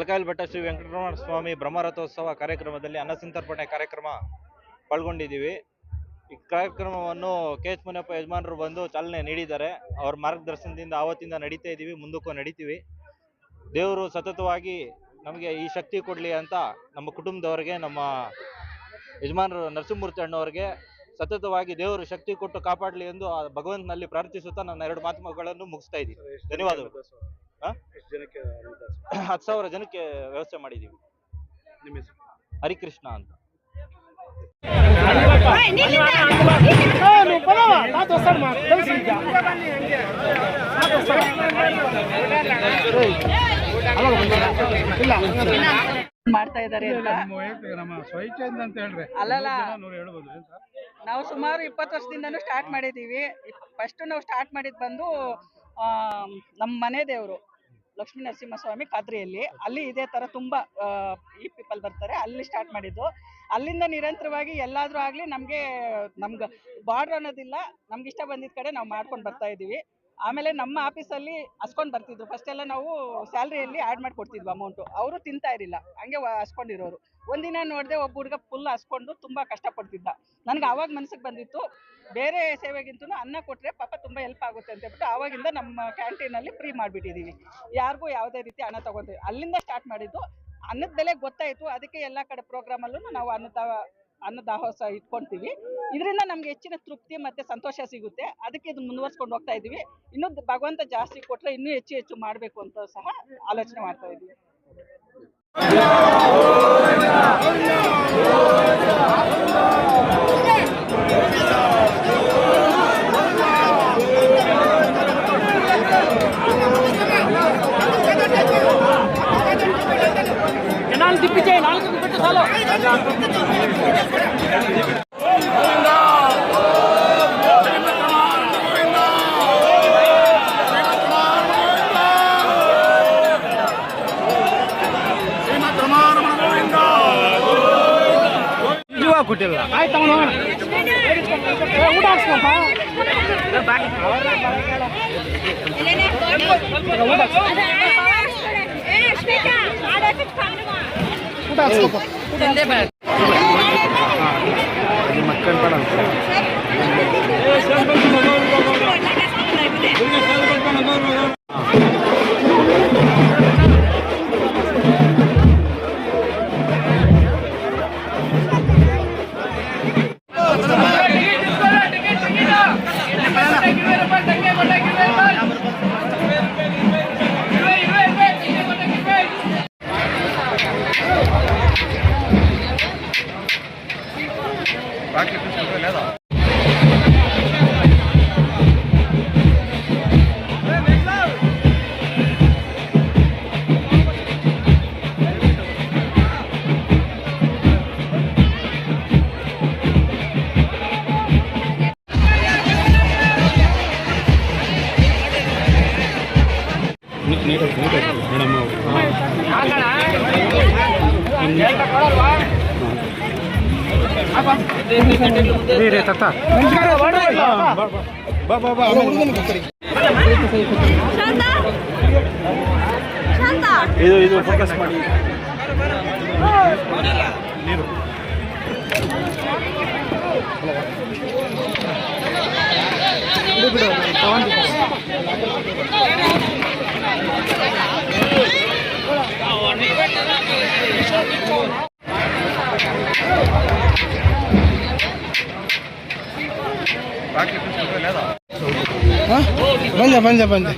ತಲಕಾಯಲಬೆಟ್ಟ ಶ್ರೀ ವೆಂಕಟರಮಣ ಸ್ವಾಮಿ ಬ್ರಹ್ಮರಥೋತ್ಸವ ಕಾರ್ಯಕ್ರಮದಲ್ಲಿ ಅನ್ನಸಂತರ್ಪಣೆ ಕಾರ್ಯಕ್ರಮ ಪಾಲ್ಗೊಂಡಿದ್ದೀವಿ. ಈ ಕಾರ್ಯಕ್ರಮವನ್ನು ಕೆ.ಎಚ್. ಮುನಿಯಪ್ಪ ಯಜಮಾನರು ಬಂದು ಚಾಲನೆ ನೀಡಿದ್ದಾರೆ. ಅವ್ರ ಮಾರ್ಗದರ್ಶನದಿಂದ ಆವತ್ತಿಂದ ನಡೀತಾ ಇದ್ದೀವಿ, ಮುಂದಕ್ಕೂ ನಡೀತೀವಿ. ದೇವರು ಸತತವಾಗಿ ನಮಗೆ ಈ ಶಕ್ತಿ ಕೊಡಲಿ ಅಂತ ನಮ್ಮ ಕುಟುಂಬದವರಿಗೆ, ನಮ್ಮ ಯಜಮಾನರು ನರಸಿಂಹಮೂರ್ತಿ ಅಣ್ಣವರಿಗೆ ಸತತವಾಗಿ ದೇವರು ಶಕ್ತಿ ಕೊಟ್ಟು ಕಾಪಾಡಲಿ ಎಂದು ಭಗವಂತನಲ್ಲಿ ಪ್ರಾರ್ಥಿಸುತ್ತಾ ನನ್ನ 2 ಮಾತುಗಳನ್ನು ಮುಗಿಸ್ತಾ ಇದ್ದೀನಿ. ಧನ್ಯವಾದಗಳು. 10,000 ಜನಕ್ಕೆ ವ್ಯವಸ್ಥೆ ಮಾಡಿದ್ದೀವಿ. ನಿಮ್ಮ ಹೆಸರು? ಹರಿಕೃಷ್ಣ ಅಂತ. ಮಾಡ್ತಾ ಇದ್ದಾರೆ ಅಲ್ಲಲ್ಲ. ನಾವು ಸುಮಾರು 20 ವರ್ಷದಿಂದನೂ ಸ್ಟಾರ್ಟ್ ಮಾಡಿದ್ದೀವಿ. ಫಸ್ಟ್ ನಾವು ಸ್ಟಾರ್ಟ್ ಮಾಡಿದ್ ಬಂದು ನಮ್ಮ ಮನೆ ದೇವರು ಲಕ್ಷ್ಮೀ ನರಸಿಂಹಸ್ವಾಮಿ ಕಾದ್ರಿಯಲ್ಲಿ. ಅಲ್ಲಿ ಇದೇ ತರ ತುಂಬಾ ಈ ಪೀಪಲ್ ಬರ್ತಾರೆ. ಅಲ್ಲಿ ಸ್ಟಾರ್ಟ್ ಮಾಡಿದ್ದು. ಅಲ್ಲಿಂದ ನಿರಂತರವಾಗಿ ಎಲ್ಲಾದ್ರೂ ಆಗ್ಲಿ ನಮ್ಗೆ ಬಾರ್ಡರ್ ಅನ್ನೋದಿಲ್ಲ. ನಮ್ಗೆ ಇಷ್ಟ ಬಂದಿದ್ದ ಕಡೆ ನಾವು ಮಾಡ್ಕೊಂಡು ಬರ್ತಾ ಇದೀವಿ. ಆಮೇಲೆ ನಮ್ಮ ಆಫೀಸಲ್ಲಿ ಹಸ್ಕೊಂಡು ಬರ್ತಿದ್ರು. ಫಸ್ಟ್ ಎಲ್ಲ ನಾವು ಸ್ಯಾಲ್ರಿಯಲ್ಲಿ ಆ್ಯಡ್ ಮಾಡಿ ಕೊಡ್ತಿದ್ವಿ ಅಮೌಂಟು. ಅವರು ತಿಂತಾ ಇರಲಿಲ್ಲ, ಹಂಗೆ ಹಸ್ಕೊಂಡಿರೋರು. ಒಂದಿನ ನೋಡಿದೆ ಒಬ್ಬ ಹುಡುಗ ಫುಲ್ ಹಸ್ಕೊಂಡು ತುಂಬ ಕಷ್ಟಪಡ್ತಿದ್ದ. ನನಗೆ ಆವಾಗ ಮನಸ್ಸಿಗೆ ಬಂದಿತ್ತು, ಬೇರೆ ಸೇವೆಗಿಂತೂ ಅನ್ನ ಕೊಟ್ಟರೆ ಪಾಪ ತುಂಬ ಹೆಲ್ಪ್ ಆಗುತ್ತೆ ಅಂತ ಹೇಳ್ಬಿಟ್ಟು ಆವಾಗಿಂದ ನಮ್ಮ ಕ್ಯಾಂಟೀನಲ್ಲಿ ಫ್ರೀ ಮಾಡಿಬಿಟ್ಟಿದ್ದೀವಿ. ಯಾರಿಗೂ ಯಾವುದೇ ರೀತಿ ಹಣ ತೊಗೊತೀವಿ. ಅಲ್ಲಿಂದ ಸ್ಟಾರ್ಟ್ ಮಾಡಿದ್ದು. ಅನ್ನದ ಬೆಲೆ ಗೊತ್ತಾಯಿತು, ಅದಕ್ಕೆ ಎಲ್ಲ ಕಡೆ ಪ್ರೋಗ್ರಾಮಲ್ಲೂ ನಾವು ಅನ್ನದಾಹೋತ್ಸವ ಇಟ್ಕೊಳ್ತೀವಿ. ಇದರಿಂದ ನಮ್ಗೆ ಹೆಚ್ಚಿನ ತೃಪ್ತಿ ಮತ್ತು ಸಂತೋಷ ಸಿಗುತ್ತೆ. ಅದಕ್ಕೆ ಇದನ್ನು ಮುಂದುವರ್ಸ್ಕೊಂಡು ಹೋಗ್ತಾ ಇದ್ದೀವಿ. ಇನ್ನೂ ಭಗವಂತ ಜಾಸ್ತಿ ಕೊಟ್ಟರೆ ಇನ್ನೂ ಹೆಚ್ಚು ಮಾಡಬೇಕು ಅಂತ ಸಹ ಆಲೋಚನೆ ಮಾಡ್ತಾ ಇದ್ದೀವಿ. ಕೊಟ್ಟಿಲ್ಲ ಇದು ಫೋಕಸ್ ಮಾಡಿ. ನೀರು ಬಂದೆ ಮೇಡಮ್